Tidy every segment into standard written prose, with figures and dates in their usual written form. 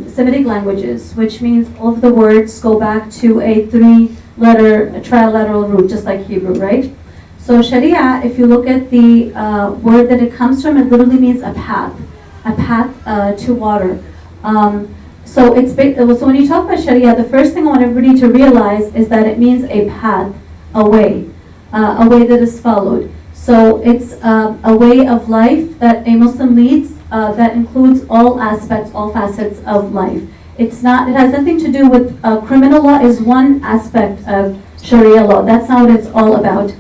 Semitic languages, which means all of the words go back to a three-letter trilateral root, just like Hebrew, right? So Sharia, if you look at the word that it comes from, it literally means a path to water. So when you talk about Sharia, the first thing I want everybody to realize is that it means a path, a way that is followed. So it's a way of life that a Muslim leads that includes all aspects, all facets of life. It has nothing to do with criminal law is one aspect of Sharia law. That's not what it's all about.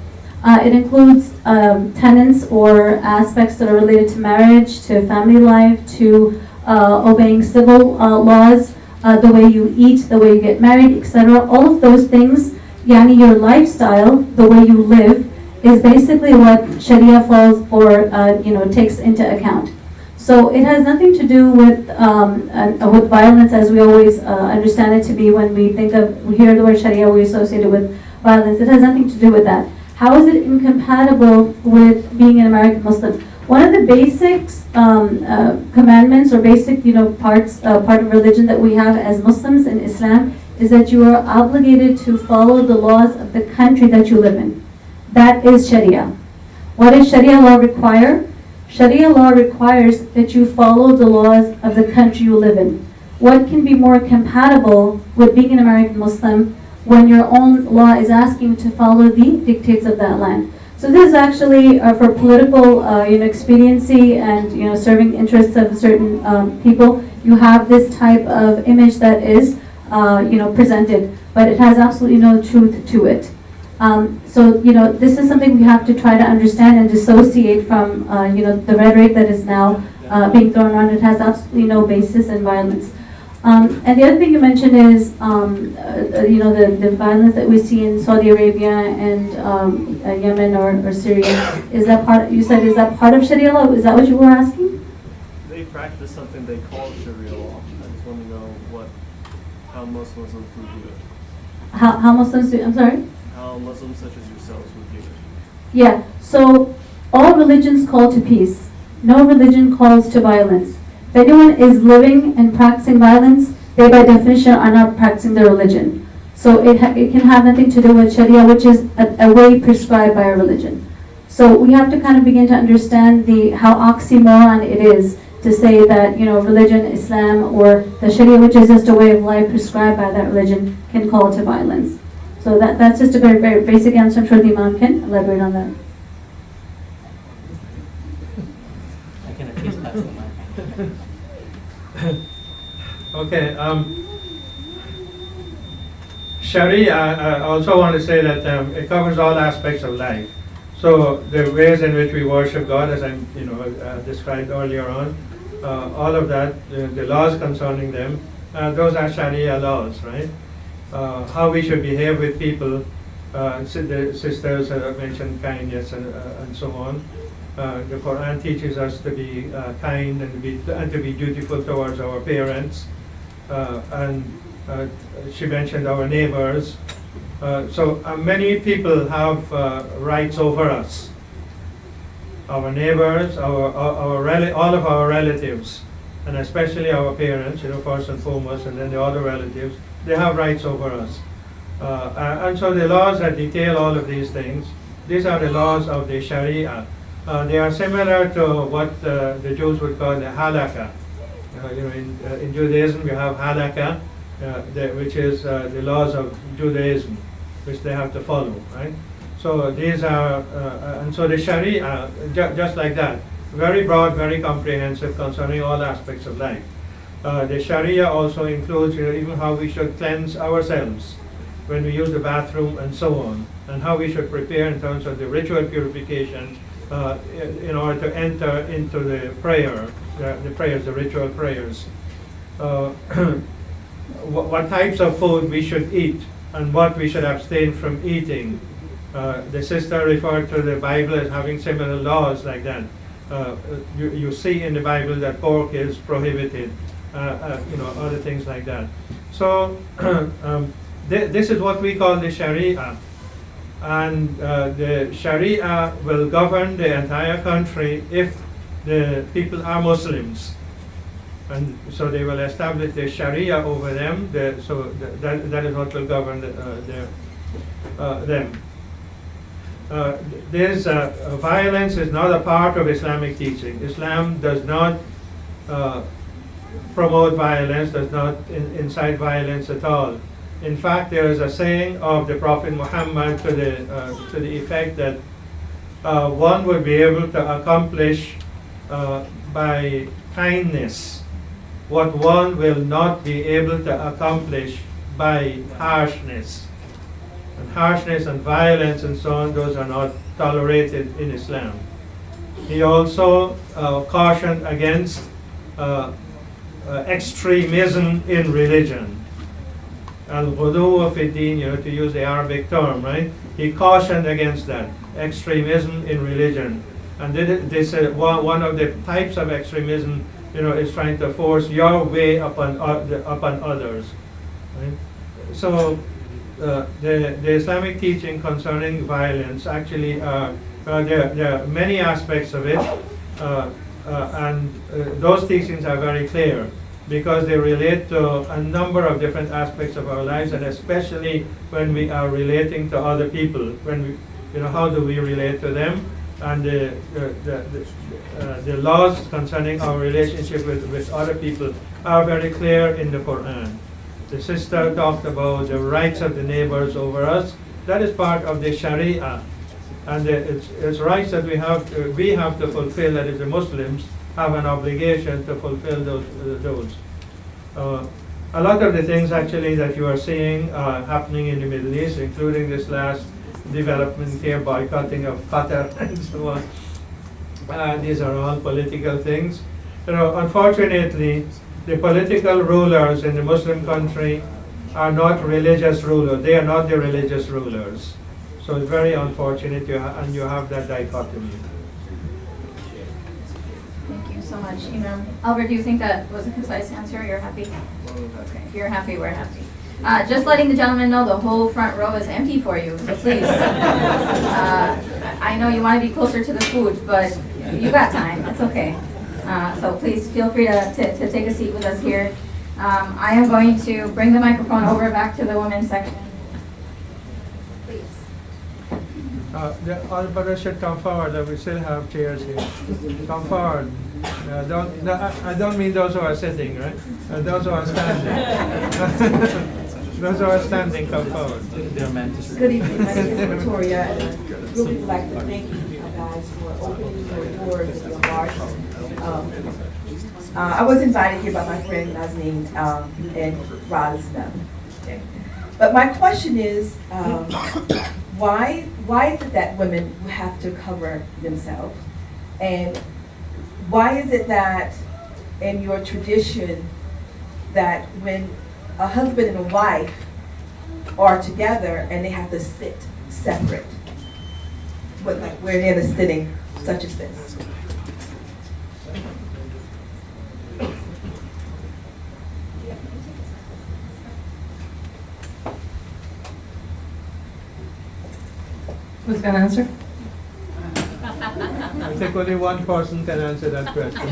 It includes tenets or aspects that are related to marriage, to family life, to obeying civil laws, the way you eat, the way you get married, etc. All of those things, yani your lifestyle, the way you live, is basically what Sharia falls or takes into account. So it has nothing to do with violence, as we always understand it to be. When we hear the word Sharia, we associate it with violence. It has nothing to do with that. How is it incompatible with being an American Muslim? One of the basics, commandments or basic, part of religion that we have as Muslims in Islam is that you are obligated to follow the laws of the country that you live in. That is Sharia. What does Sharia law require? Sharia law requires that you follow the laws of the country you live in. What can be more compatible with being an American Muslim when your own law is asking you to follow the dictates of that land? So this is actually for political expediency and serving interests of certain people. You have this type of image that is presented, but it has absolutely no truth to it. So this is something we have to try to understand and dissociate from the rhetoric that is now being thrown around. It has absolutely no basis in violence. And the other thing you mentioned is the violence that we see in Saudi Arabia and Yemen or Syria. Is that part? You said, is that part of Sharia law? Is that what you were asking? They practice something they call Sharia law. I just want to know how Muslims would view it. How Muslims do? I'm sorry. How Muslims such as yourselves would view it. Yeah. So all religions call to peace. No religion calls to violence. If anyone is living and practicing violence, they by definition are not practicing their religion. So it can have nothing to do with Sharia, which is a way prescribed by a religion. So we have to kind of begin to understand how oxymoron it is to say that religion, Islam, or the Sharia, which is just a way of life prescribed by that religion, can call to violence. So that's just a very, very basic answer. I'm sure the Imam can elaborate on that. I can at least pass the mic. Okay. Sharia, I also want to say that it covers all aspects of life. So the ways in which we worship God, as I described earlier on, all of that, the laws concerning them, those are Sharia laws, right? How we should behave with people. The sisters mentioned kindness and so on. The Quran teaches us to be kind and to be dutiful towards our parents. And she mentioned our neighbors. So many people have rights over us. Our neighbors, all of our relatives, and especially our parents, first and foremost, and then the other relatives, they have rights over us. And so the laws that detail all of these things, these are the laws of the Sharia. They are similar to what the Jews would call the halakha. In Judaism, we have halakha, which is the laws of Judaism, which they have to follow, right? So these are, and so the Sharia, just like that, very broad, very comprehensive concerning all aspects of life. The Sharia also includes even how we should cleanse ourselves when we use the bathroom and so on, and how we should prepare in terms of the ritual purification in order to enter into the prayer, the ritual prayers. What types of food we should eat and what we should abstain from eating. The sister referred to the Bible as having similar laws like that. You see in the Bible that pork is prohibited, other things like that. So this is what we call the Sharia. And the Sharia will govern the entire country if the people are Muslims. And so they will establish the Sharia over them, that is what will govern them. Violence is not a part of Islamic teaching. Islam does not promote violence, does not incite violence at all. In fact, there is a saying of the Prophet Muhammad to the effect that one would be able to accomplish by kindness what one will not be able to accomplish by harshness. And harshness and violence and so on, those are not tolerated in Islam. He also cautioned against extremism in religion. Al-ghudu fi din, to use the Arabic term, right? He cautioned against that, extremism in religion. And they said one of the types of extremism, is trying to force your way upon others. Right? So the Islamic teaching concerning violence actually there are many aspects of it, and those teachings are very clear because they relate to a number of different aspects of our lives, and especially when we are relating to other people. When we, how do we relate to them? And the laws concerning our relationship with other people are very clear in the Quran. The sister talked about the rights of the neighbors over us. That is part of the Sharia, and it's rights that we have to fulfill. That is, the Muslims have an obligation to fulfill those. A lot of the things actually that you are seeing happening in the Middle East, including this last development here, boycotting of Qatar and so on. These are all political things. Unfortunately, the political rulers in the Muslim country are not religious rulers. They are not the religious rulers. So it's very unfortunate, and you have that dichotomy. Thank you so much, Imam. Albert, do you think that was a concise answer? You're happy? Okay, if you're happy, we're happy. Just letting the gentleman know the whole front row is empty for you, so please. I know you want to be closer to the food, but you got time. It's okay. So please feel free to take a seat with us here. I am going to bring the microphone over back to the women's section. Please. The all brothers should come forward. We still have chairs here. Come forward. I don't mean those who are sitting, right? Those who are standing. Those who are standing, come forward. They're meant to. Good evening, my name is Victoria, and I really would like to thank you guys for opening your doors and your hearts. I was invited here by my friend Nazneen and Razna. Okay. But my question is, why is it that women have to cover themselves? And why is it that in your tradition that when a husband and a wife are together and they have to sit separate, but like where they're in a sitting such as this? Who's going to answer? I think only one person can answer that question.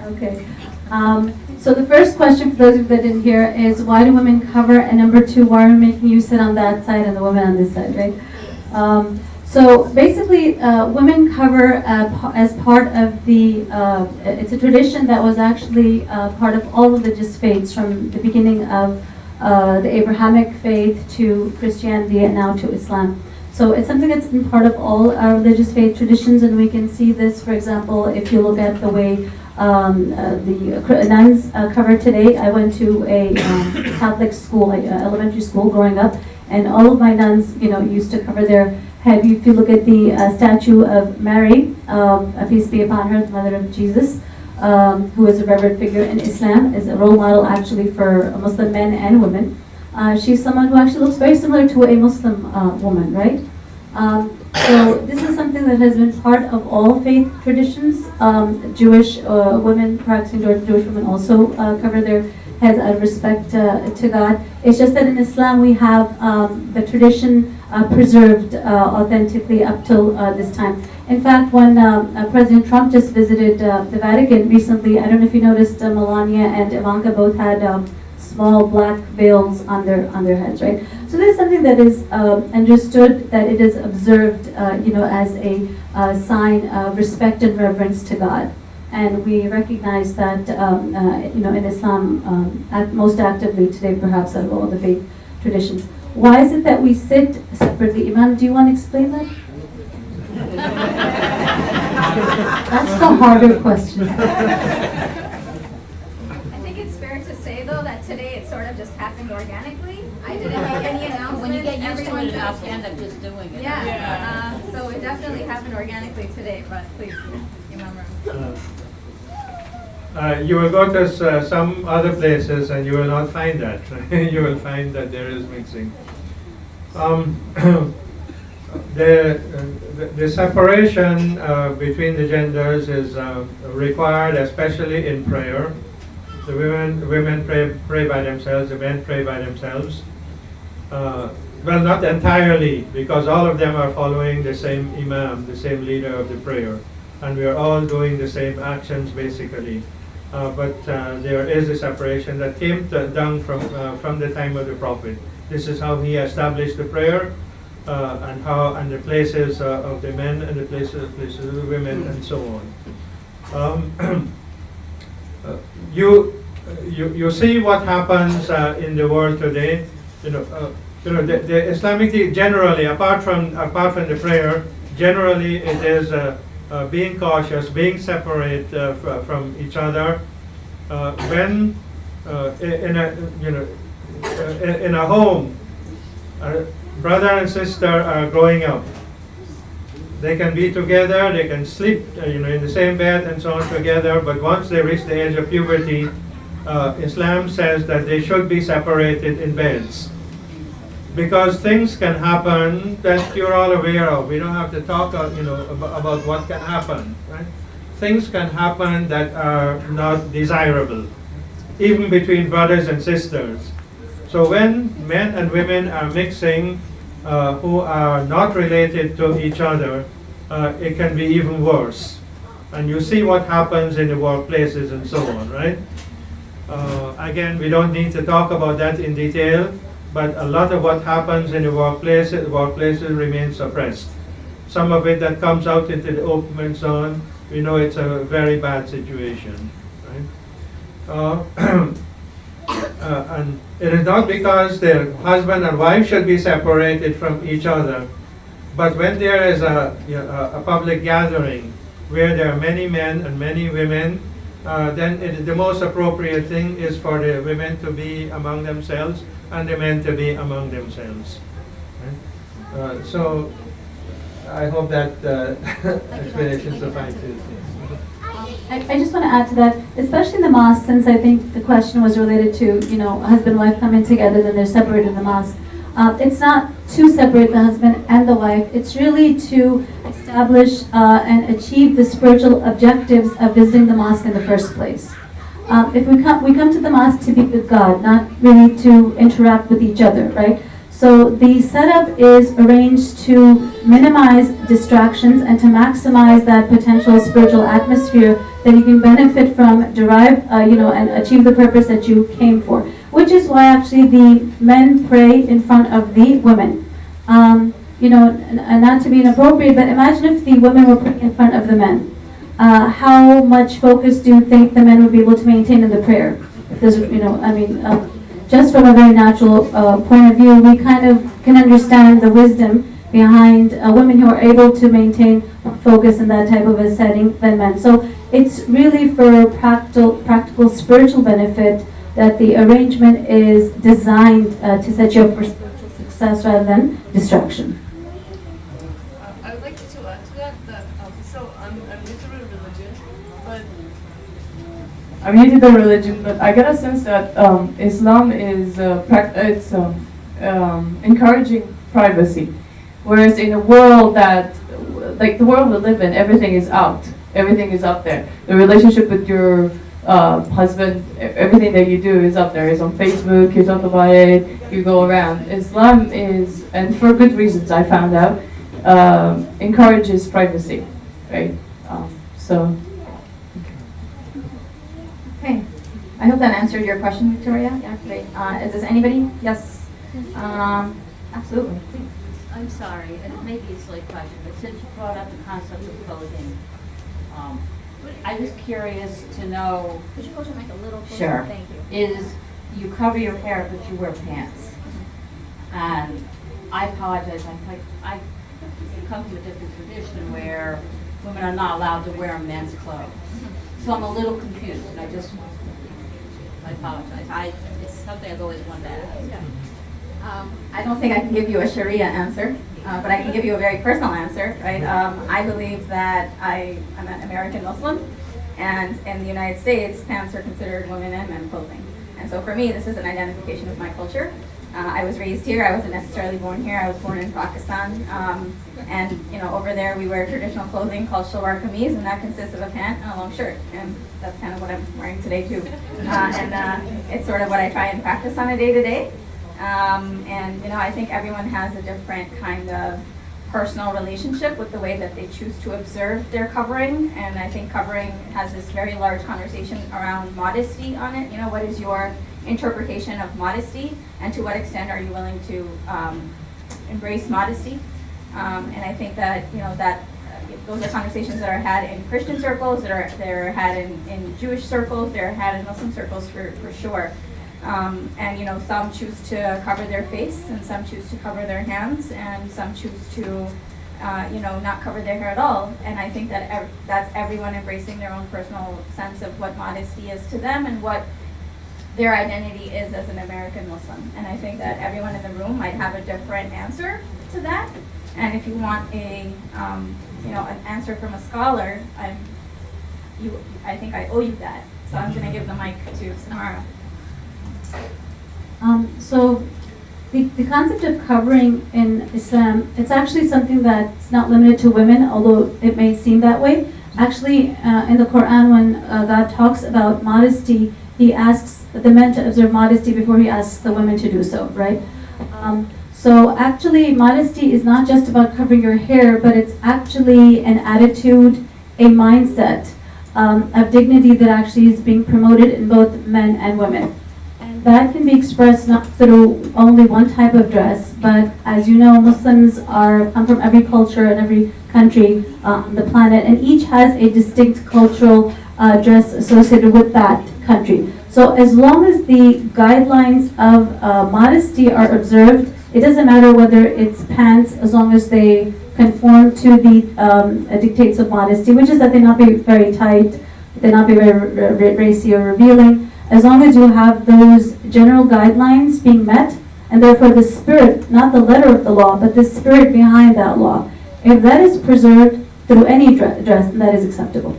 Okay. So the first question for those of you that didn't hear is, why do women cover? And number two, why are we making you sit on that side and the women on this side, right? So basically, women cover as part of the, it's a tradition that was actually part of all religious faiths from the beginning of the Abrahamic faith to Christianity and now to Islam. So it's something that's been part of all religious faith traditions, and we can see this, for example, if you look at the way the nuns cover today. I went to a Catholic school, elementary school growing up, and all of my nuns, used to cover their head. If you look at the statue of Mary, peace be upon her, the mother of Jesus, who is a revered figure in Islam, is a role model actually for Muslim men and women. She's someone who actually looks very similar to a Muslim woman, right? So this is something that has been part of all faith traditions. Jewish women, practicing Jewish women also cover their heads out of respect to God. It's just that in Islam we have the tradition preserved authentically up till this time. In fact, when President Trump just visited the Vatican recently, I don't know if you noticed, Melania and Ivanka both had small black veils on their heads, right? So this is something that is understood, that it is observed, as a sign of respect and reverence to God. And we recognize that, in Islam, most actively today, perhaps out of all the faith traditions. Why is it that we sit separately? Imam, do you want to explain that? That's the harder question. I think it's fair to say, though, that today it sort of just happened organically. I didn't make any announcements. When you get used to Everyone it, I'll just- end up just doing it. Yeah, so it definitely happened organically today, but please, Imam Ram. You will go to some other places and you will not find that. You will find that there is mixing. The separation between the genders is required, especially in prayer. The women pray by themselves, the men pray by themselves. Well, not entirely, because all of them are following the same imam, the same leader of the prayer, and we are all doing the same actions basically. But there is a separation that came down from the time of the Prophet. This is how he established the prayer, and the places of the men and the places of the women, and so on. You see what happens in the world today. The Islamic generally, apart from the prayer, generally it is being cautious, being separate from each other. When in a home, brother and sister are growing up. They can be together, they can sleep, in the same bed and so on together. But once they reach the age of puberty, Islam says that they should be separated in beds, because things can happen that you're all aware of. We don't have to talk, about what can happen. Right? Things can happen that are not desirable, even between brothers and sisters. So when men and women are mixing, who are not related to each other, it can be even worse. And you see what happens in the workplaces and so on, right? Again, we don't need to talk about that in detail, but a lot of what happens in the workplaces remains suppressed. Some of it that comes out into the open and so on, we know it's a very bad situation, right? And it is not because the husband and wife should be separated from each other, but when there is a public gathering where there are many men and many women, then the most appropriate thing is for the women to be among themselves and the men to be among themselves. Right? So I hope that explanation suffices. I just want to add to that, especially in the mosque, since I think the question was related to, husband and wife coming together, then they're separated in the mosque. It's not to separate the husband and the wife. It's really to establish and achieve the spiritual objectives of visiting the mosque in the first place. If we come to the mosque to be with God, not really to interact with each other, right? So the setup is arranged to minimize distractions and to maximize that potential spiritual atmosphere that you can benefit from, derive, and achieve the purpose that you came for. Which is why actually the men pray in front of the women. And not to be inappropriate, but imagine if the women were praying in front of the men. How much focus do you think the men would be able to maintain in the prayer? If there's, just from a very natural point of view, we kind of can understand the wisdom behind women who are able to maintain focus in that type of a setting than men. So it's really for practical spiritual benefit that the arrangement is designed to set you up for spiritual success rather than destruction. I would like to add to that, so I'm new to the religion, but I'm new to the religion, but I get a sense that Islam is encouraging privacy, whereas in a world that, like the world we live in, everything is out there. The relationship with your husband, everything that you do is up there. It's on Facebook, you talk about it, you go around. Islam is, and for good reasons I found out, encourages privacy, right? So. Okay, I hope that answered your question, Victoria. Yeah, great. Does anybody? Yes. Absolutely, please. I'm sorry, and maybe it's a silly question, but since you brought up the concept of clothing, I was curious to know. Could you go to the mic a little closer? Sure. Thank you. Is you cover your hair, but you wear pants. And I apologize, I come to a different tradition where women are not allowed to wear men's clothes. So I'm a little confused, and I apologize. It's something I've always wanted to ask. I don't think I can give you a Sharia answer, but I can give you a very personal answer, right? I believe that I'm an American Muslim, and in the United States, pants are considered women and men clothing. And so for me, this is an identification of my culture. I was raised here. I wasn't necessarily born here. I was born in Pakistan. And over there we wear traditional clothing called shalwar kameez, and that consists of a pant and a long shirt. And that's kind of what I'm wearing today too. And it's sort of what I try and practice on a day-to-day. And I think everyone has a different kind of personal relationship with the way that they choose to observe their covering. And I think covering has this very large conversation around modesty on it. What is your interpretation of modesty, and to what extent are you willing to embrace modesty? And I think that those are conversations that are had in Christian circles, they're had in Jewish circles, they're had in Muslim circles for sure. And some choose to cover their face, and some choose to cover their hands, and some choose to not cover their hair at all. And I think that that's everyone embracing their own personal sense of what modesty is to them and what their identity is as an American Muslim. And I think that everyone in the room might have a different answer to that. And if you want an answer from a scholar, I think I owe you that. So I'm going to give the mic to Samara. So the concept of covering in Islam, it's actually something that's not limited to women, although it may seem that way. Actually, in the Quran, when God talks about modesty, He asks the men to observe modesty before He asks the women to do so, right? So actually, modesty is not just about covering your hair, but it's actually an attitude, a mindset of dignity that actually is being promoted in both men and women. And that can be expressed not through only one type of dress, but as you know, Muslims come from every culture and every country on the planet, and each has a distinct cultural dress associated with that country. So as long as the guidelines of modesty are observed, it doesn't matter whether it's pants, as long as they conform to the dictates of modesty, which is that they not be very tight, they not be very racy or revealing. As long as you have those general guidelines being met, and therefore the spirit, not the letter of the law, but the spirit behind that law, if that is preserved through any dress, then that is acceptable.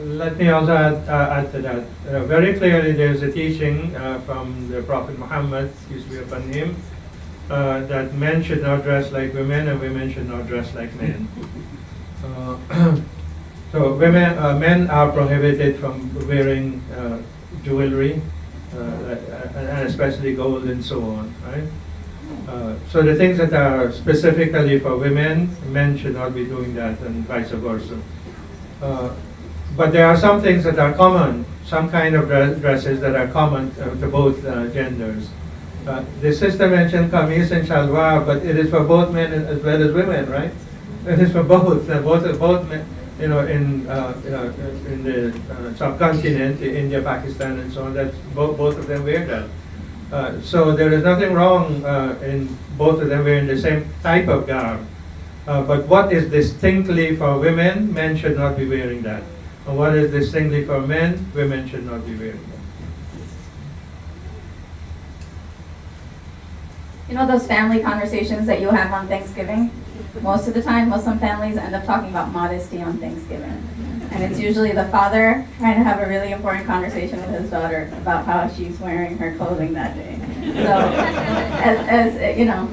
Let me also add to that. Very clearly, there's a teaching from the Prophet Muhammad, peace be upon him, that men should not dress like women and women should not dress like men. So men are prohibited from wearing jewelry, and especially gold and so on, right? So the things that are specifically for women, men should not be doing that, and vice versa. But there are some things that are common, some kind of dresses that are common to both genders. The sister mentioned kameez and shalwar, but it is for both men as well as women, right? It is for both. Both men, in the subcontinent, India, Pakistan, and so on. That both of them wear that. So there is nothing wrong in both of them wearing the same type of garb. But what is distinctly for women, men should not be wearing that. And what is distinctly for men, women should not be wearing that. Those family conversations that you have on Thanksgiving? Most of the time, Muslim families end up talking about modesty on Thanksgiving. And it's usually the father trying to have a really important conversation with his daughter about how she's wearing her clothing that day. So,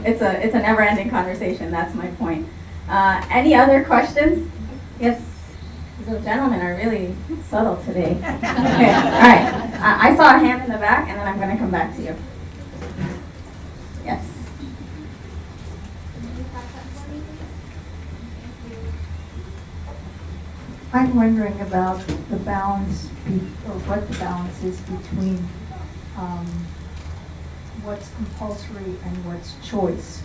it's a never-ending conversation. That's my point. Any other questions? Yes. You gentlemen are really subtle today. Okay, all right. I saw a hand in the back, and then I'm going to come back to you. Yes. I'm wondering about the balance, or what the balance is between what's compulsory and what's choice.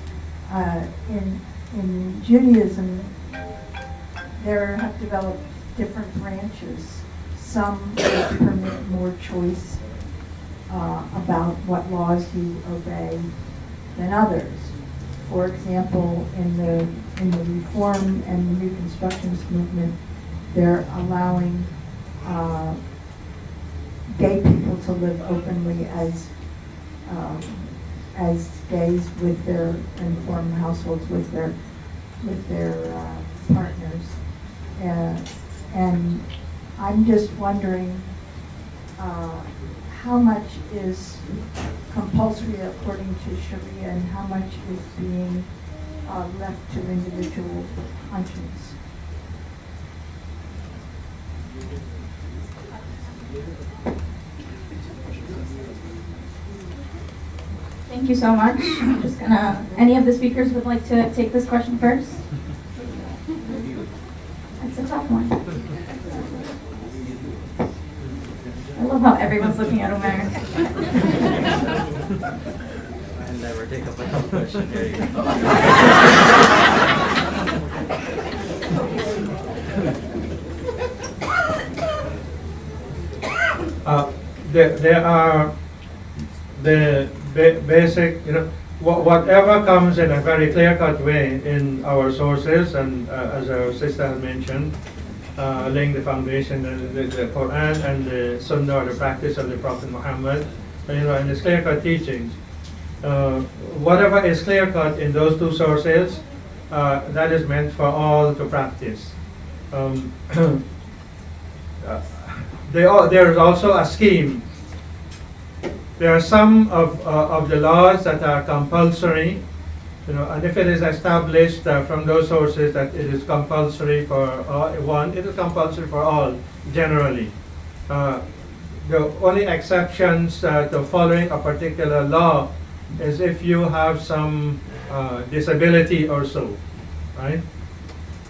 In Judaism, there have developed different branches. Some permit more choice about what laws you obey than others. For example, in the Reform and Reconstructionist movement, they're allowing gay people to live openly as gays with their, and form households with their partners. And I'm just wondering how much is compulsory according to Sharia and how much is being left to individual conscience. Thank you so much. I'm just gonna, any of the speakers would like to take this question first? It's a tough one. I love how everyone's looking at Omer. I'll never take up a tough question. There you go. There are the basic, whatever comes in a very clear-cut way in our sources, and as our sister has mentioned, laying the foundation, the Quran and the Sunnah, or the practice of the Prophet Muhammad, and his clear-cut teachings. Whatever is clear-cut in those two sources, that is meant for all to practice. There is also a scheme. There are some of the laws that are compulsory, and if it is established from those sources that it is compulsory for one, it is compulsory for all, generally. The only exceptions to following a particular law is if you have some disability or so, right?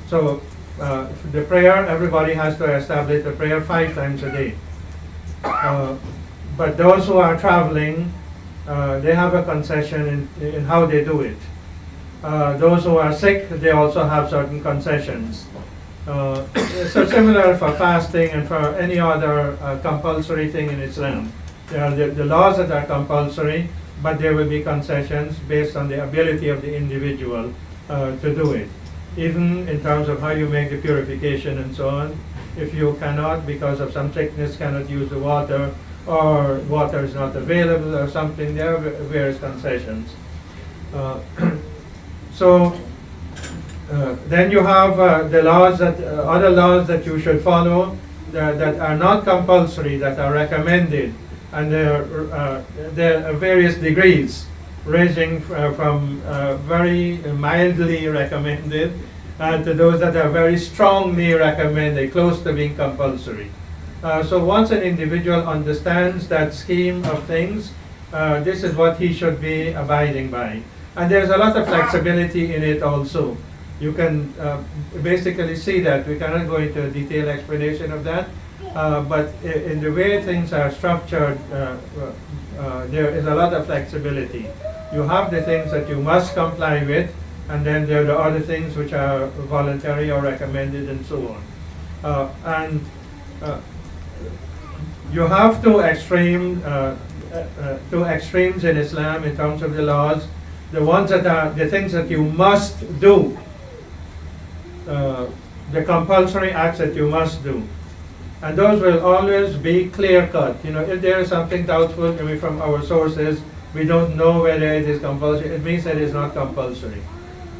So the prayer, everybody has to establish the prayer 5 times a day. But those who are traveling, they have a concession in how they do it. Those who are sick, they also have certain concessions. So similar for fasting and for any other compulsory thing in Islam. There are the laws that are compulsory, but there will be concessions based on the ability of the individual to do it. Even in terms of how you make the purification and so on. If you cannot, because of some sickness, cannot use the water, or water is not available or something, there are various concessions. Then you have the laws that, other laws that you should follow that are not compulsory, that are recommended, and there are various degrees, ranging from very mildly recommended to those that are very strongly recommended, close to being compulsory. So once an individual understands that scheme of things, this is what he should be abiding by. And there's a lot of flexibility in it also. You can basically see that. We cannot go into a detailed explanation of that, but in the way things are structured, there is a lot of flexibility. You have the things that you must comply with, and then there are the other things which are voluntary or recommended and so on. You have two extremes in Islam in terms of the laws. The ones that are the things that you must do, the compulsory acts that you must do, and those will always be clear-cut. If there is something doubtful from our sources, we don't know whether it is compulsory, it means that it is not compulsory.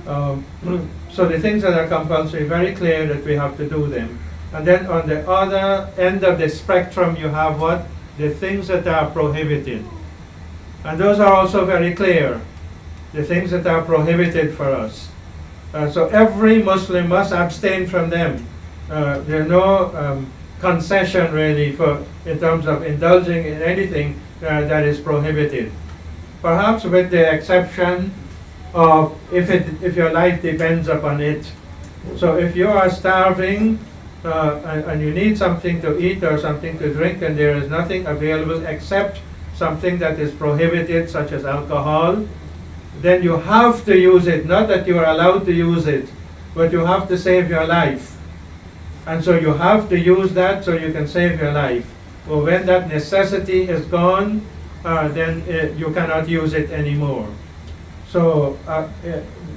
So the things that are compulsory, very clear that we have to do them. And then on the other end of the spectrum, you have what? The things that are prohibited. And those are also very clear, the things that are prohibited for us. So every Muslim must abstain from them. There's no concession really in terms of indulging in anything that is prohibited. Perhaps with the exception of if your life depends upon it. So if you are starving and you need something to eat or something to drink and there is nothing available except something that is prohibited, such as alcohol, then you have to use it. Not that you are allowed to use it, but you have to save your life. And so you have to use that so you can save your life. Well, when that necessity is gone, then you cannot use it anymore. So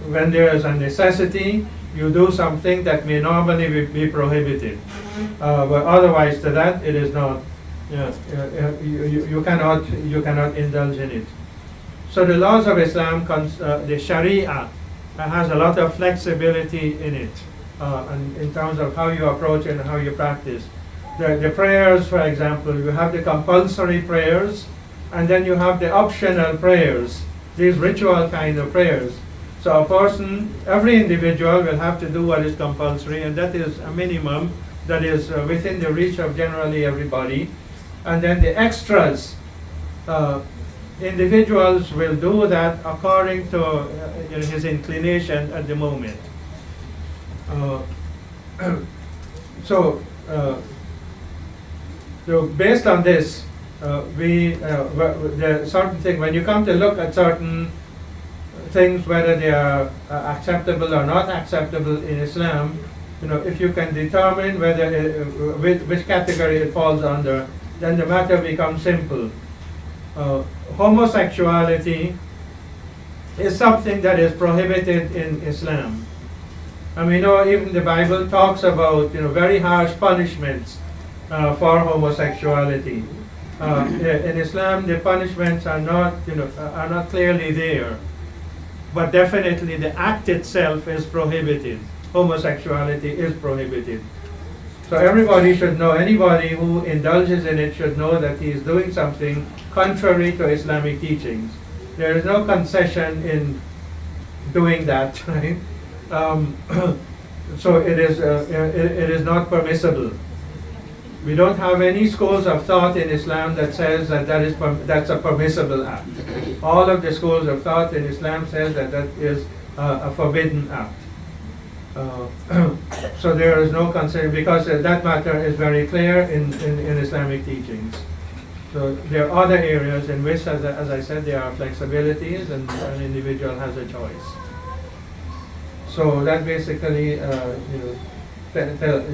when there is a necessity, you do something that may normally be prohibited. But otherwise to that, it is not. You cannot indulge in it. So the laws of Islam, the Sharia, has a lot of flexibility in it, and in terms of how you approach it and how you practice. The prayers, for example, you have the compulsory prayers, and then you have the optional prayers, these ritual kind of prayers. So a person, every individual will have to do what is compulsory, and that is a minimum that is within the reach of generally everybody. And then the extras, individuals will do that according to his inclination at the moment. So based on this, the certain thing, when you come to look at certain things, whether they are acceptable or not acceptable in Islam, if you can determine whether which category it falls under, then the matter becomes simple. Homosexuality is something that is prohibited in Islam. And we know even the Bible talks about very harsh punishments for homosexuality. In Islam, the punishments are not clearly there, but definitely the act itself is prohibited. Homosexuality is prohibited. So everybody should know, anybody who indulges in it should know that he is doing something contrary to Islamic teachings. There is no concession in doing that, right? So it is not permissible. We don't have any schools of thought in Islam that says that's a permissible act. All of the schools of thought in Islam says that is a forbidden act. So there is no concern, because that matter is very clear in Islamic teachings. So there are other areas in which, as I said, there are flexibilities and an individual has a choice. So that basically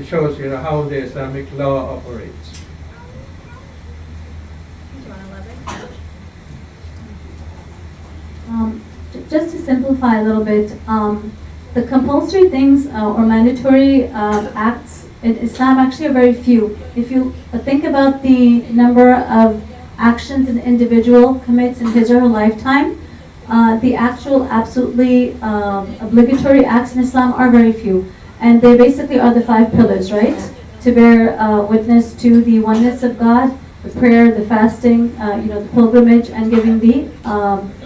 shows how the Islamic law operates. Just to simplify a little bit, the compulsory things or mandatory acts in Islam actually are very few. If you think about the number of actions an individual commits in his or her lifetime, the actual absolutely obligatory acts in Islam are very few. And they basically are the 5 pillars, right? To bear witness to the oneness of God, the prayer, the fasting, the pilgrimage, and giving the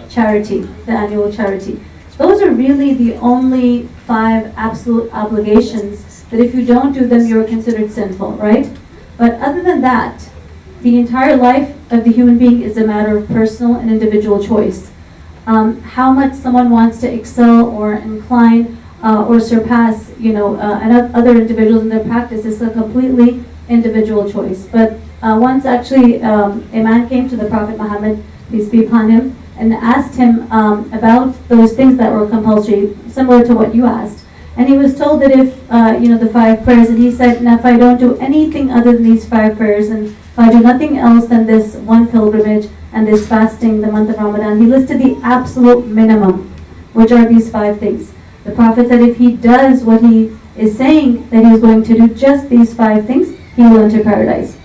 charity, the annual charity. Those are really the only 5 absolute obligations that if you don't do them, you're considered sinful, right? But other than that, the entire life of the human being is a matter of personal and individual choice. How much someone wants to excel or incline or surpass, other individuals in their practice is a completely individual choice. But once actually a man came to the Prophet Muhammad, peace be upon him, and asked him about those things that were compulsory, similar to what you asked. And he was told that if, the 5 prayers, and he said, now if I don't do anything other than these 5 prayers, and if I do nothing else than this one pilgrimage and this fasting, the month of Ramadan, he listed the absolute minimum, which are these 5 things. The Prophet said if he does what he is saying that he's going to do, just these 5 things, he will enter paradise.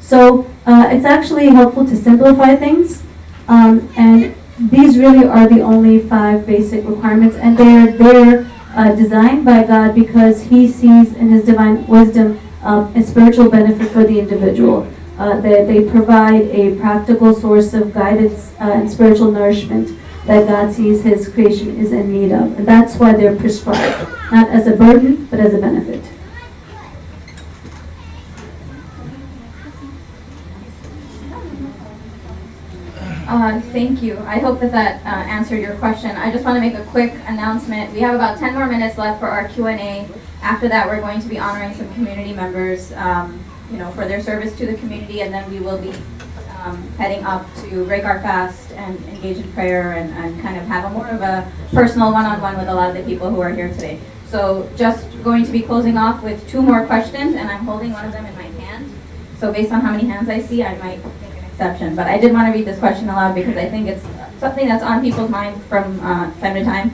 So it's actually helpful to simplify things, and these really are the only 5 basic requirements, and they're designed by God because He sees in His divine wisdom a spiritual benefit for the individual. They provide a practical source of guidance and spiritual nourishment that God sees His creation is in need of. And that's why they're prescribed, not as a burden, but as a benefit. Thank you. I hope that answered your question. I just want to make a quick announcement. We have about 10 more minutes left for our Q&A. After that, we're going to be honoring some community members, for their service to the community, and then we will be heading up to break our fast and engage in prayer and kind of have a more of a personal one-on-one with a lot of the people who are here today. So just going to be closing off with 2 more questions, and I'm holding one of them in my hand. So based on how many hands I see, I might make an exception. But I did want to read this question aloud because I think it's something that's on people's mind from time to time.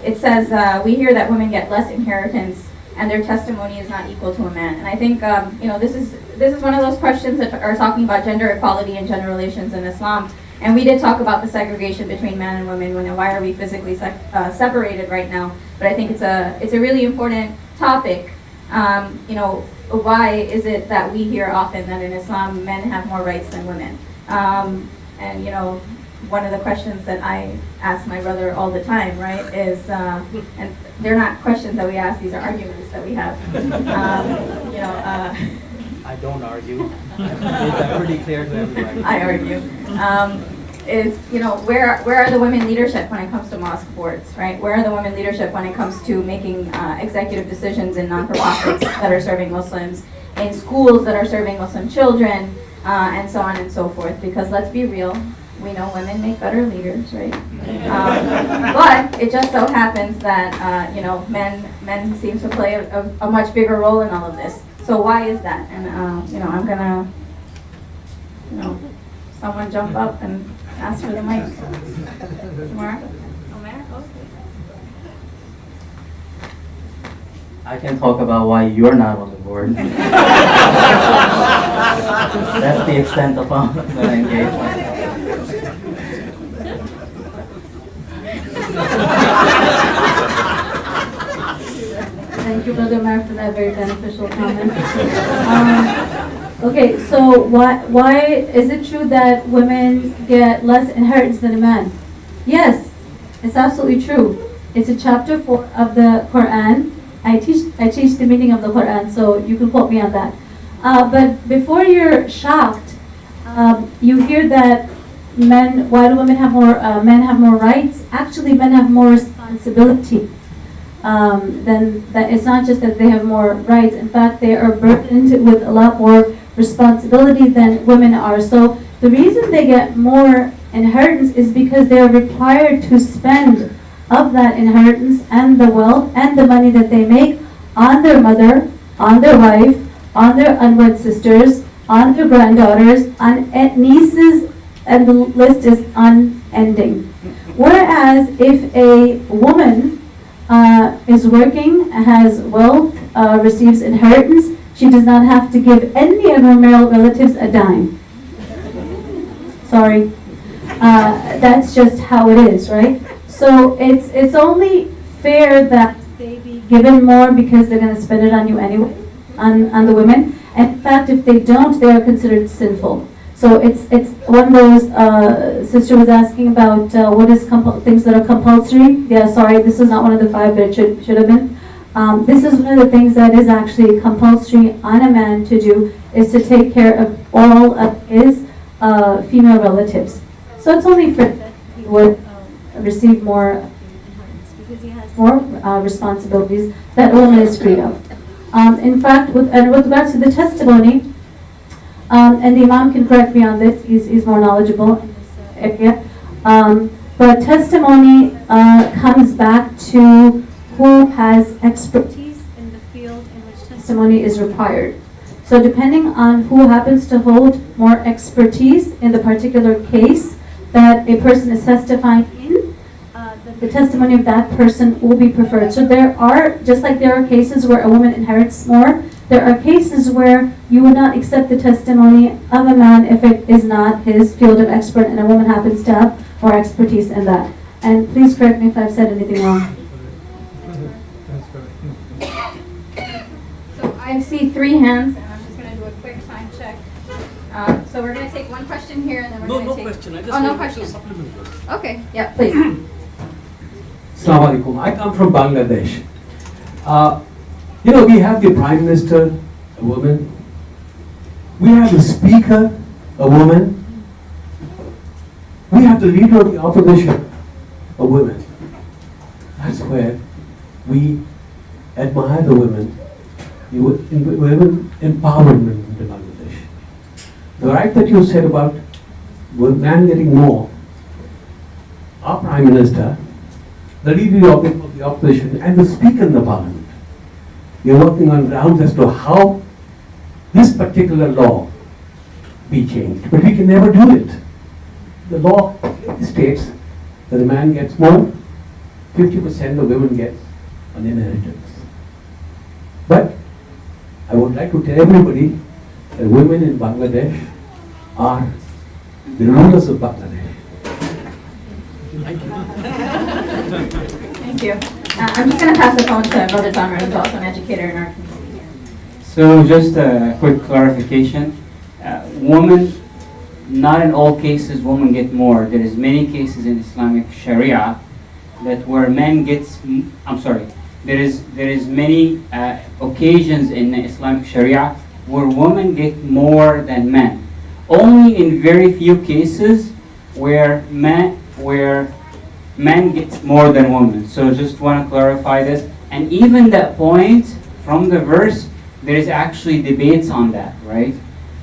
It says, we hear that women get less inheritance and their testimony is not equal to a man. And I think, this is one of those questions that are talking about gender equality and gender relations in Islam. And we did talk about the segregation between men and women, and why are we physically separated right now. But I think it's a really important topic. Why is it that we hear often that in Islam men have more rights than women? One of the questions that I ask my brother all the time, right, is, and they're not questions that we ask, these are arguments that we have. I don't argue. I made that pretty clear to everybody. I argue. Where are the women leadership when it comes to mosque boards, right? Where are the women leadership when it comes to making executive decisions in non-for-profits that are serving Muslims, in schools that are serving Muslim children, and so on and so forth? Because let's be real, we know women make better leaders, right? But it just so happens that men seem to play a much bigger role in all of this. So why is that? And I'm gonna, someone jump up and ask for the mic. Samara? Omer? I can talk about why you're not on the board. That's the extent of how I'm going to engage myself. Thank you, Brother Mark, for that very beneficial comment. Okay, so why is it true that women get less inheritance than a man? Yes, it's absolutely true. It's in chapter 4 of the Quran. I teach the meaning of the Quran, so you can quote me on that. But before you're shocked, you hear that why do women have more, men have more rights? Actually, men have more responsibility. Then that it's not just that they have more rights. In fact, they are burdened with a lot more responsibility than women are. So the reason they get more inheritance is because they are required to spend of that inheritance and the wealth and the money that they make on their mother, on their wife, on their unwed sisters, on their granddaughters, on nieces, and the list is unending. Whereas if a woman is working, has wealth, receives inheritance, she does not have to give any of her male relatives a dime. Sorry. That's just how it is, right? So it's only fair that they be given more because they're going to spend it on you anyway, on the women. And in fact, if they don't, they are considered sinful. So it's one of those, sister was asking about what is things that are compulsory. Yeah, sorry, this is not one of the 5, but it should have been. This is one of the things that is actually compulsory on a man to do, is to take care of all of his female relatives. So it's only fair that he would receive more because he has more responsibilities that a woman is free of. In fact, with regards to the testimony, and the Imam can correct me on this, he's more knowledgeable in this area, but testimony comes back to who has expertise in the field in which testimony is required. So depending on who happens to hold more expertise in the particular case that a person is testifying in, the testimony of that person will be preferred. So there are, just like there are cases where a woman inherits more, there are cases where you would not accept the testimony of a man if it is not his field of expert and a woman happens to have more expertise in that. And please correct me if I've said anything wrong. So I see 3 hands, and I'm just going to do a quick time check. So we're going to take one question here, and then we're going to take... No question. I just no question. Okay, yeah, please. Assalamu alaikum. I come from Bangladesh. We have the Prime Minister, a woman. We have the Speaker, a woman. We have the leader of the opposition, a woman. That's where we admire the women, the women empowerment in Bangladesh. The right that you said about man getting more, our Prime Minister, the leader of the opposition, and the Speaker in the Parliament, we are working on grounds as to how this particular law be changed. But we can never do it. The law states that a man gets more, 50% the women get an inheritance. But I would like to tell everybody that women in Bangladesh are the rulers of Bangladesh. Thank you. I'm just going to pass the phone to Brother Tamar, who's also an educator in our community. So just a quick clarification. Women, not in all cases women get more. There is many cases in Islamic Sharia that where men gets, there is many occasions in Islamic Sharia where women get more than men. Only in very few cases where men gets more than women. So just want to clarify this. And even that point from the verse, there is actually debates on that, right?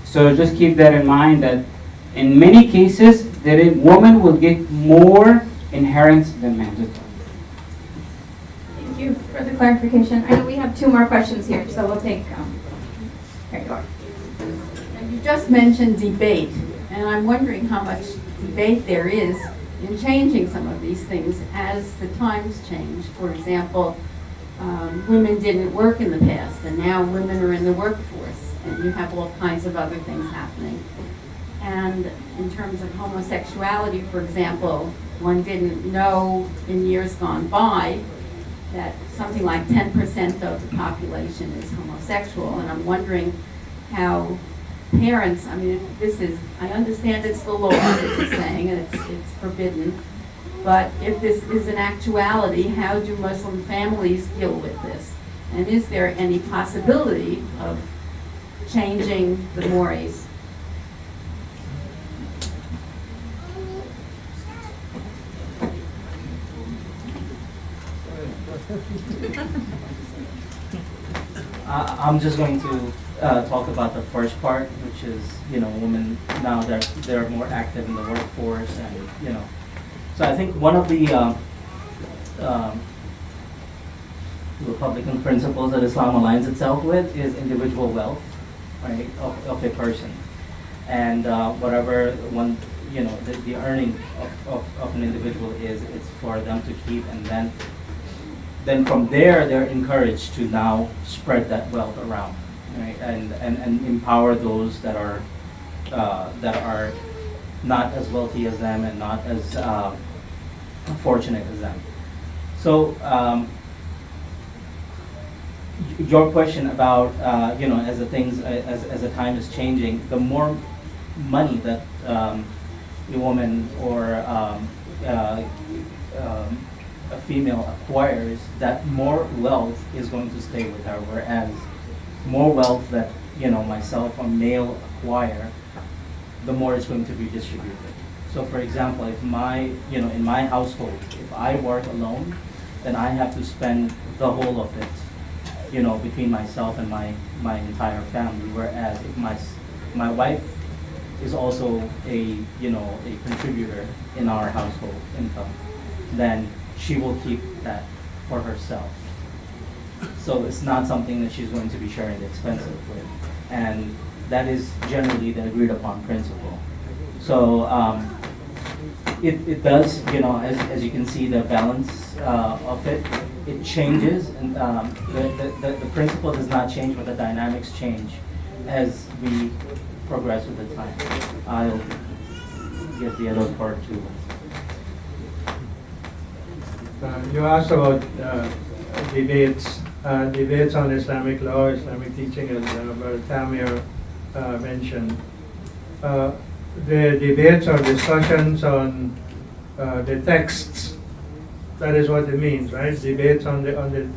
So just keep that in mind that in many cases, women will get more inheritance than men. Thank you for the clarification. I know we have two more questions here, so we'll take, there you are. And you just mentioned debate, and I'm wondering how much debate there is in changing some of these things as the times change. For example, women didn't work in the past, and now women are in the workforce, and you have all kinds of other things happening. And in terms of homosexuality, for example, one didn't know in years gone by that something like 10% of the population is homosexual, and I'm wondering how parents, I mean, I understand it's the law that you're saying, and it's forbidden, but if this is an actuality, how do Muslim families deal with this? And is there any possibility of changing the mores? I'm just going to talk about the first part, which is, women now they're more active in the workforce, and so I think one of the Republican principles that Islam aligns itself with is individual wealth, right, of a person, and whatever one the earning of an individual is, it's for them to keep, and then from there they're encouraged to now spread that wealth around, right? And empower those that are not as wealthy as them and not as fortunate as them. So your question about as the things as the time is changing, the more money that a woman or a female acquires, that more wealth is going to stay with her, whereas more wealth that myself, a male, acquire, the more it's going to be distributed. So for example, if in my household, if I work alone, then I have to spend the whole of it, between myself and my entire family, whereas if my wife is also a contributor in our household income, then she will keep that for herself. So it's not something that she's going to be sharing the expenses with. And that is generally the agreed upon principle. So it does, as you can see, the balance of it changes, and the principle does not change, but the dynamics change as we progress with the time. I'll give the other part to You asked about debates on Islamic law, Islamic teaching, as Brother Tamir mentioned. The debates or discussions on the texts, that is what it means, right? Debates on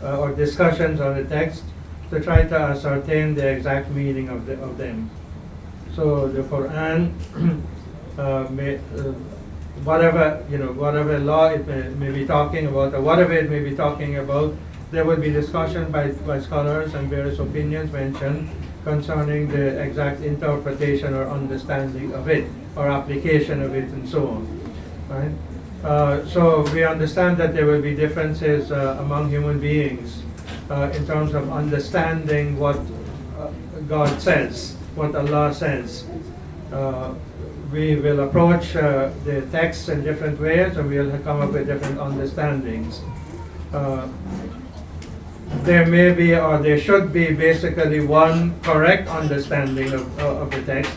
or discussions on the text to try to ascertain the exact meaning of them. So the Quran whatever, whatever law it may be talking about, or whatever it may be talking about, there will be discussion by scholars and various opinions mentioned concerning the exact interpretation or understanding of it, or application of it, and so on. Right? So we understand that there will be differences among human beings in terms of understanding what God says, what Allah says. We will approach the texts in different ways, and we will come up with different understandings. There may be, or there should be, basically one correct understanding of the text.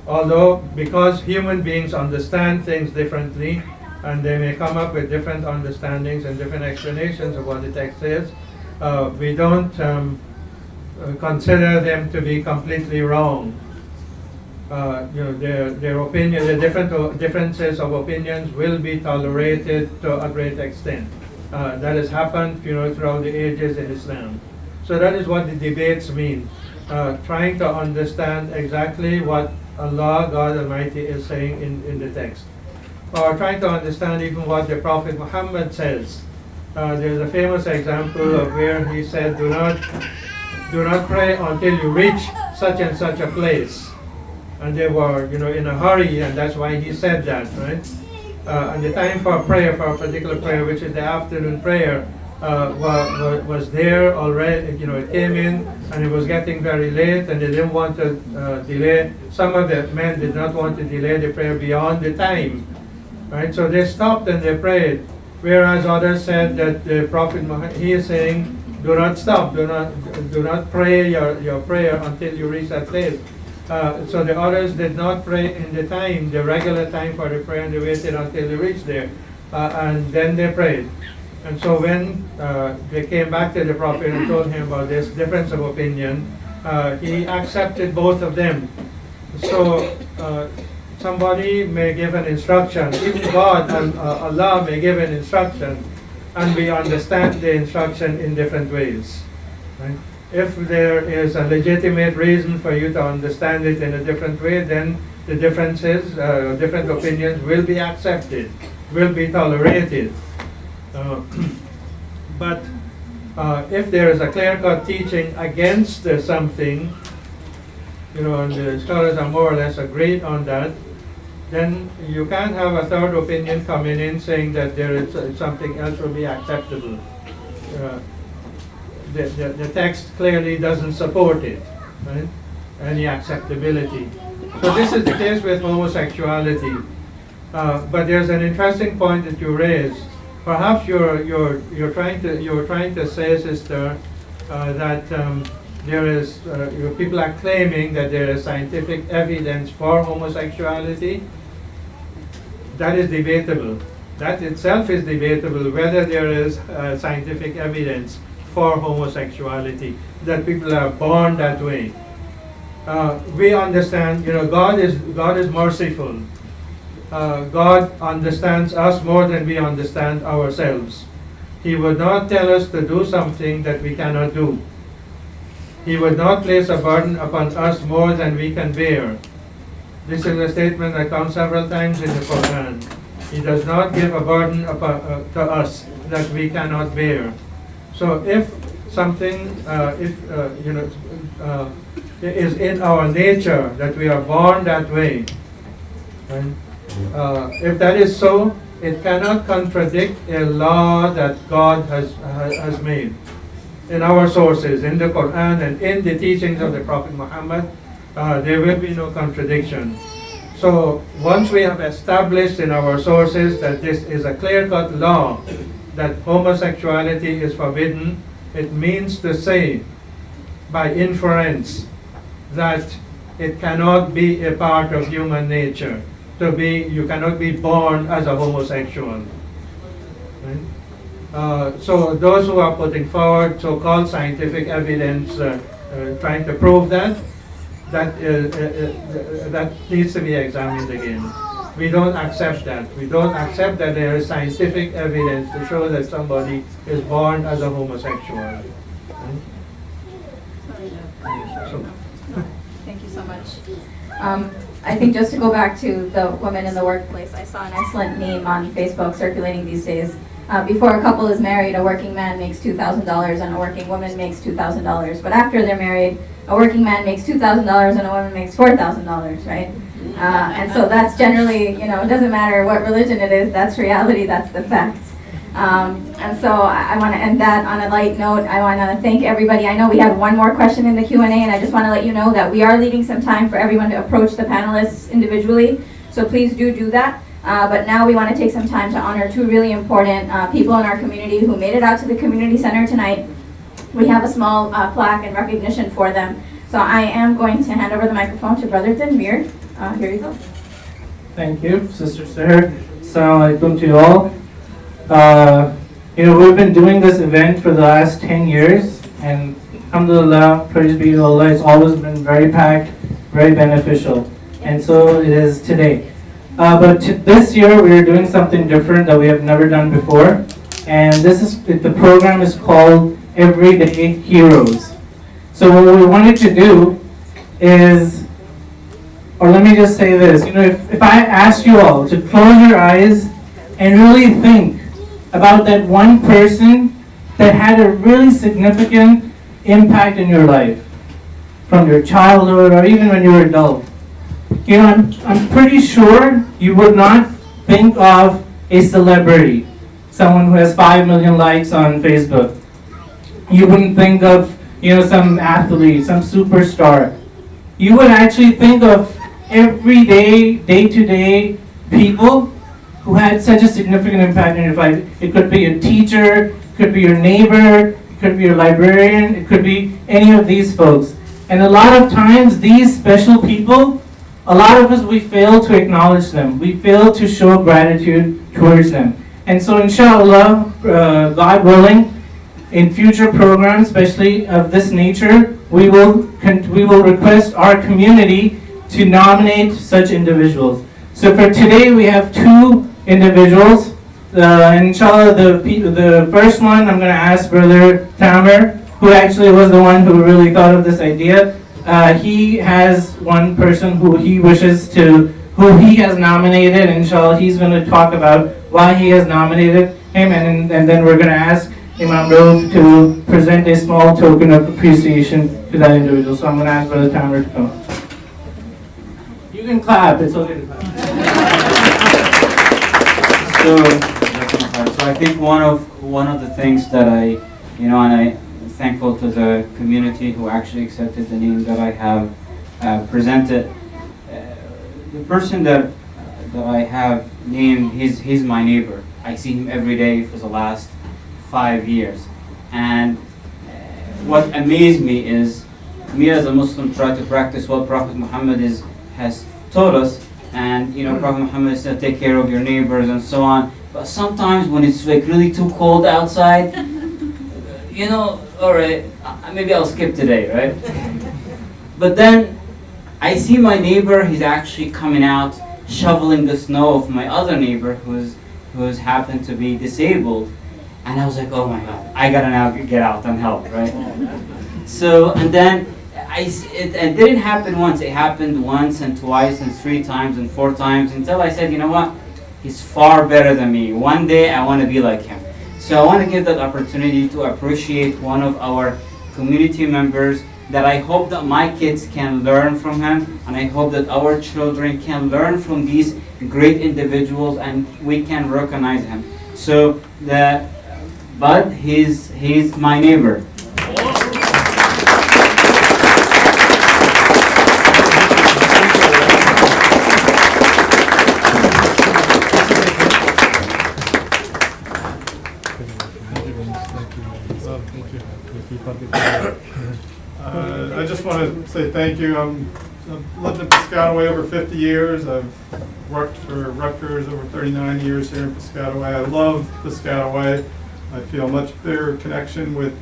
Although, because human beings understand things differently, and they may come up with different understandings and different explanations of what the text is, we don't consider them to be completely wrong. Their opinion, the differences of opinions will be tolerated to a great extent. That has happened, throughout the ages in Islam. So that is what the debates mean. Trying to understand exactly what Allah, God Almighty, is saying in the text. Or trying to understand even what the Prophet Muhammad says. There's a famous example of where he said, do not pray until you reach such and such a place. And they were, in a hurry, and that's why he said that, right? And the time for prayer, for a particular prayer, which is the afternoon prayer, was there already. It came in, and it was getting very late, and they didn't want to delay. Some of the men did not want to delay the prayer beyond the time, right? So they stopped and they prayed. Whereas others said that the Prophet Muhammad, he is saying, do not stop, do not pray your prayer until you reach that place. So the others did not pray in the time, the regular time for the prayer, and they waited until they reached there, and then they prayed. And so when they came back to the Prophet and told him about this difference of opinion, he accepted both of them. So somebody may give an instruction, even God and Allah may give an instruction, and we understand the instruction in different ways. Right? If there is a legitimate reason for you to understand it in a different way, then the differences, different opinions will be accepted, will be tolerated. But if there is a clear-cut teaching against something, and the scholars are more or less agreed on that, then you can't have a third opinion coming in saying that there is something else will be acceptable. The text clearly doesn't support it, right? Any acceptability. So this is the case with homosexuality. But there's an interesting point that you raised. Perhaps you're trying to say, sister, that there is people are claiming that there is scientific evidence for homosexuality. That is debatable. That itself is debatable, whether there is scientific evidence for homosexuality, that people are born that way. We understand, God is merciful. God understands us more than we understand ourselves. He would not tell us to do something that we cannot do. He would not place a burden upon us more than we can bear. This is a statement that comes several times in the Quran. He does not give a burden to us that we cannot bear. So if something, is in our nature, that we are born that way, right? If that is so, it cannot contradict a law that God has made. In our sources, in the Quran and in the teachings of the Prophet Muhammad, there will be no contradiction. So once we have established in our sources that this is a clear-cut law, that homosexuality is forbidden, it means to say, by inference, that it cannot be a part of human nature. You cannot be born as a homosexual. Right? So those who are putting forward so-called scientific evidence, trying to prove that needs to be examined again. We don't accept that. We don't accept that there is scientific evidence to show that somebody is born as a homosexual. Right? So. Thank you so much. I think just to go back to the women in the workplace, I saw an excellent meme on Facebook circulating these days. Before a couple is married, a working man makes $2,000 and a working woman makes $2,000. But after they're married, a working man makes $2,000 and a woman makes $4,000, right? And so that's generally, it doesn't matter what religion it is, that's reality, that's the facts. And so I want to end that on a light note. I want to thank everybody. I know we had one more question in the Q&A, and I just want to let you know that we are leaving some time for everyone to approach the panelists individually. So please do that. But now we want to take some time to honor two really important people in our community who made it out to the community center tonight. We have a small plaque in recognition for them. So I am going to hand over the microphone to Brother Tanvir. Here you go. Thank you, Sister Seher. Assalamu alaikum to you all. We've been doing this event for the last 10 years, and alhamdulillah, praise be to Allah, it's always been very packed, very beneficial, and so it is today. But this year we are doing something different that we have never done before, and the program is called Everyday Heroes. So what we wanted to do is, or let me just say this, if I asked you all to close your eyes and really think about that one person that had a really significant impact in your life, from your childhood or even when you were adult. I'm pretty sure you would not think of a celebrity, someone who has 5 million likes on Facebook. You wouldn't think of, some athlete, some superstar. You would actually think of everyday, day-to-day people who had such a significant impact in your life. It could be a teacher, it could be your neighbor, it could be your librarian, it could be any of these folks. And a lot of times, these special people, a lot of us, we fail to acknowledge them. We fail to show gratitude towards them. And so inshallah, God willing, in future programs, especially of this nature, we will request our community to nominate such individuals. So for today, we have 2 individuals. And inshallah, the first one, I'm going to ask Brother Tamer, who actually was the one who really thought of this idea. He has one person who he has nominated. Inshallah, he's going to talk about why he has nominated him, and then we're going to ask Imam Rove to present a small token of appreciation to that individual. So I'm going to ask Brother Tamer to come. You can clap, it's okay to clap. So I think one of the things that and I'm thankful to the community who actually accepted the name that I have presented. The person that I have named, he's my neighbor. I see him every day for the last 5 years. And what amazed me is, me as a Muslim try to practice what Prophet Muhammad has taught us. And Prophet Muhammad said, take care of your neighbors and so on. But sometimes when it's like really too cold outside, alright, maybe I'll skip today, right? But then I see my neighbor, he's actually coming out, shoveling the snow of my other neighbor who's happened to be disabled. And I was like, oh my God, I gotta now get out and help, right? So, and then it didn't happen once, it happened once and twice and 3 times and 4 times until I said, you know what, he's far better than me. One day I want to be like him. So I want to give that opportunity to appreciate one of our community members that I hope that my kids can learn from him, and I hope that our children can learn from these great individuals and we can recognize him. So Bud, he's my neighbor. I just want to say thank you. I've lived in Piscataway over 50 years. I've worked for Rutgers over 39 years here in Piscataway. I love Piscataway. I feel a much bigger connection with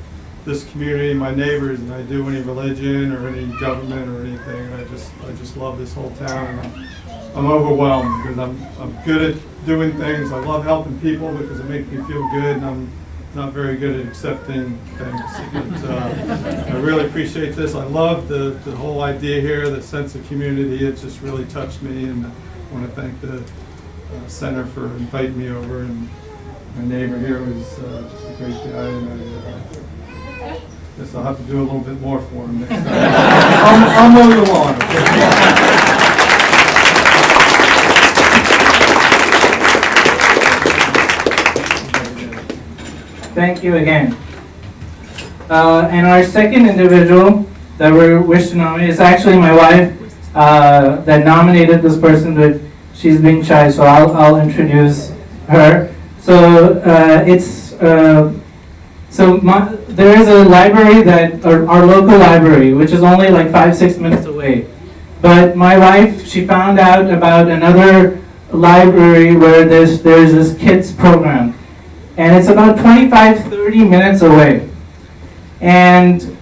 this community and my neighbors than I do any religion or any government or anything. And I just love this whole town. And I'm overwhelmed because I'm good at doing things. I love helping people because it makes me feel good, and not very good at accepting things. But, I really appreciate this. I love the whole idea here, the sense of community. It just really touched me, and I want to thank the center for inviting me over. And my neighbor here was just a great guy, and I guess I'll have to do a little bit more for him next time. I'll mow the lawn. Thank you again. And our second individual that we wish to nominate is actually my wife that nominated this person, but she's being shy, so I'll introduce her. So there is a library our local library, which is only like 5-6 minutes away. But my wife, she found out about another library where there's this kids program. And it's about 25-30 minutes away. And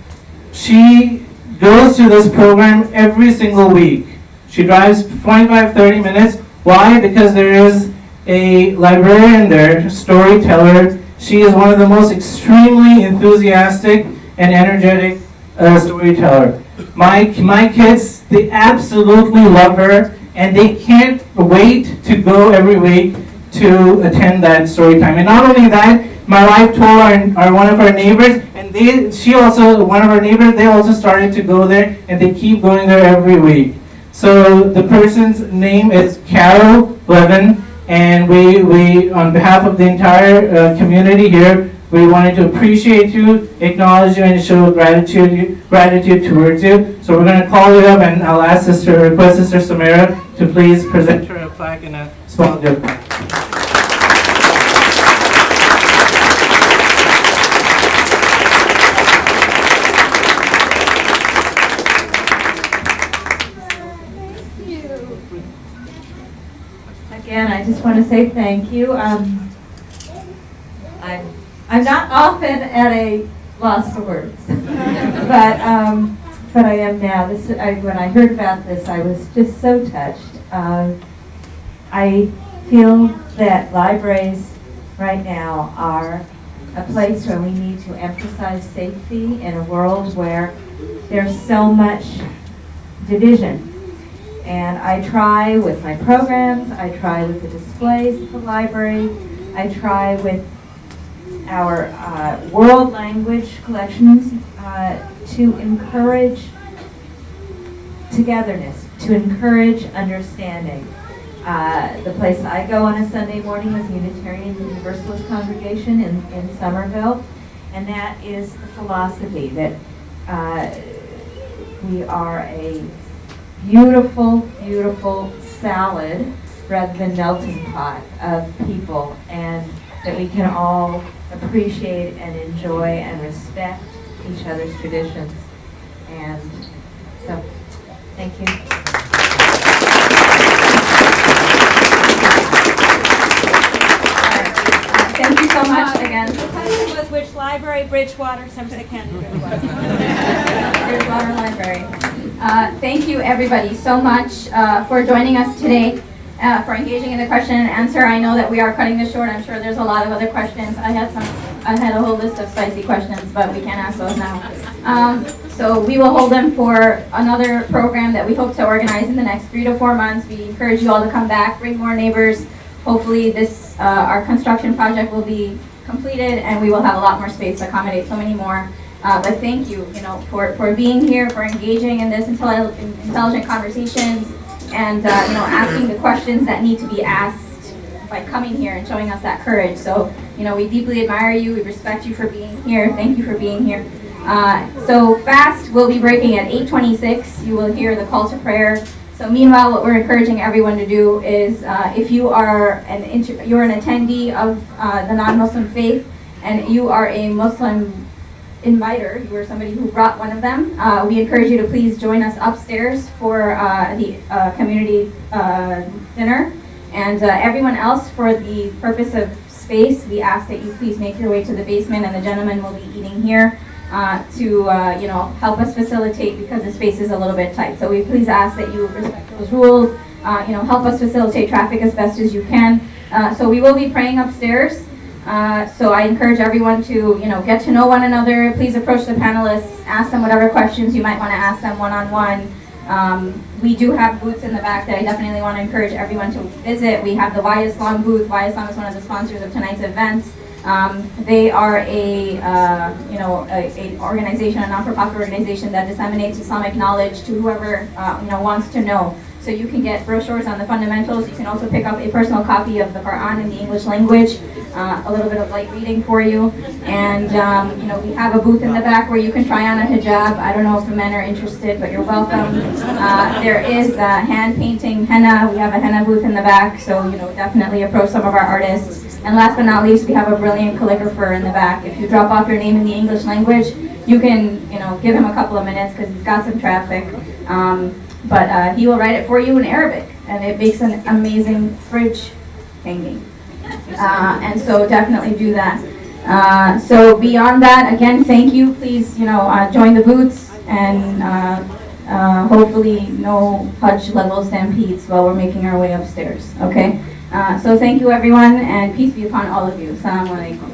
she goes to this program every single week. She drives 25-30 minutes. Why? Because there is a librarian there, storyteller. She is one of the most extremely enthusiastic and energetic storyteller. My kids, they absolutely love her, and they can't wait to go every week to attend that story time. And not only that, my wife told one of our neighbors, and one of our neighbors, they also started to go there, and they keep going there every week. So the person's name is Carol Levin, and we on behalf of the entire community here, we wanted to appreciate you, acknowledge you, and show gratitude towards you. So we're going to call you up, and I'll request Sister Samara to please present her a plaque and a small gift. Again, I just want to say thank you. I'm not often at a loss for words, but I am now. When I heard about this, I was just so touched. I feel that libraries right now are a place where we need to emphasize safety in a world where there's so much division. And I try with my programs, I try with the displays at the library, I try with our world language collections to encourage togetherness, to encourage understanding. The place I go on a Sunday morning is Unitarian Universalist congregation in Somerville, and that is the philosophy that we are a beautiful, beautiful salad rather than melting pot of people, and that we can all appreciate and enjoy and respect each other's traditions. And so, thank you. Thank you so much again. The question was which library? Bridgewater, Somerset County. Bridgewater Library. Thank you everybody so much for joining us today, for engaging in the question and answer. I know that we are cutting this short. I'm sure there's a lot of other questions. I had a whole list of spicy questions, but we can't ask those now. So we will hold them for another program that we hope to organize in the next 3 to 4 months. We encourage you all to come back, bring more neighbors. Hopefully this, our construction project will be completed and we will have a lot more space to accommodate so many more. But thank you, for being here, for engaging in this intelligent conversations, and asking the questions that need to be asked by coming here and showing us that courage. So, we deeply admire you. We respect you for being here. Thank you for being here. So fast will be breaking at 8:26. You will hear the call to prayer. So meanwhile, what we're encouraging everyone to do is, if you are you're an attendee of the non-Muslim faith, and you are a Muslim inviter, you are somebody who brought one of them, we encourage you to please join us upstairs for the community dinner. And everyone else, for the purpose of space, we ask that you please make your way to the basement, and the gentleman will be eating here to help us facilitate, because the space is a little bit tight. So we please ask that you respect those rules, help us facilitate traffic as best as you can. So we will be praying upstairs. So I encourage everyone to, get to know one another. Please approach the panelists, ask them whatever questions you might want to ask them one-on-one. We do have booths in the back that I definitely want to encourage everyone to visit. We have the Why Islam booth. Why Islam is one of the sponsors of tonight's event. They are a organization, a non-for-profit organization that disseminates Islamic knowledge to whoever wants to know. So you can get brochures on the fundamentals. You can also pick up a personal copy of the Quran in the English language, a little bit of light reading for you. And we have a booth in the back where you can try on a hijab. I don't know if the men are interested, but you're welcome. There is hand painting henna. We have a henna booth in the back, so definitely approach some of our artists. And last but not least, we have a brilliant calligrapher in the back. If you drop off your name in the English language, you can give him a couple of minutes because he's got some traffic. But he will write it for you in Arabic, and it makes an amazing fridge hanging. And so definitely do that. So beyond that, again, thank you. Please, join the booths, and hopefully no Hajj level stampedes while we're making our way upstairs. Okay. So thank you, everyone, and peace be upon all of you. Assalamu alaikum.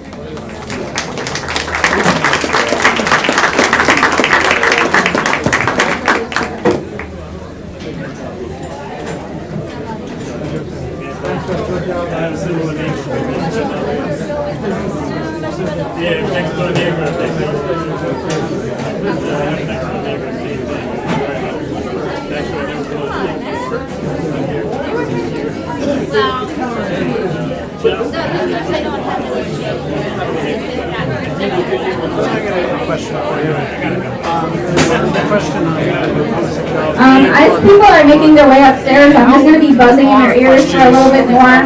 As people are making their way upstairs, I'm just going to be buzzing in your ears for a little bit more.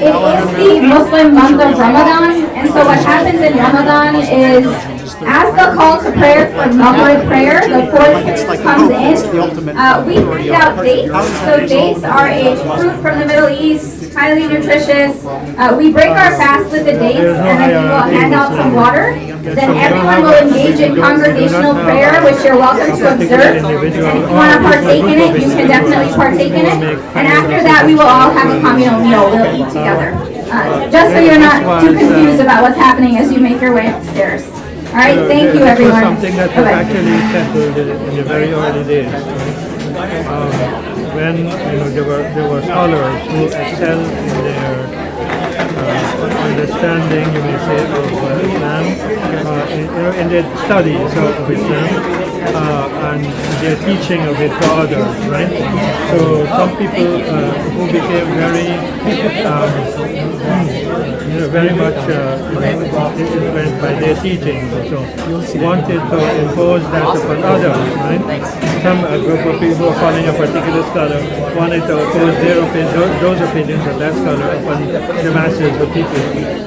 It is the Muslim month of Ramadan, and so what happens in Ramadan is, as the call to prayer for Maghrib prayer, the fourth comes in, we hand out dates. So dates are a fruit from the Middle East, highly nutritious. We break our fast with the dates, and then we will hand out some water. Then everyone will engage in congregational prayer, which you're welcome to observe. And if you want to partake in it, you can definitely partake in it. And after that, we will all have a communal meal. We'll eat together. Just so you're not too confused about what's happening as you make your way upstairs. All right, thank you, everyone. Something that was actually settled in the very early days. When there were scholars who excelled in their understanding, you may say, of Islam, in their studies of Islam, and their teaching of it to others, right? So some people who became very much influenced by their teaching, so wanted to impose that upon others, right? Some group of people who are following a particular scholar wanted to oppose those opinions of that scholar upon the masses of people.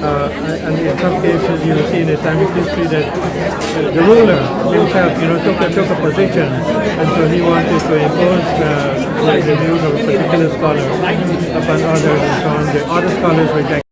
And in some cases, you see in Islamic history that the ruler himself, took a position, and so he wanted to impose the views of a particular scholar upon others, and so on. The other scholars rejected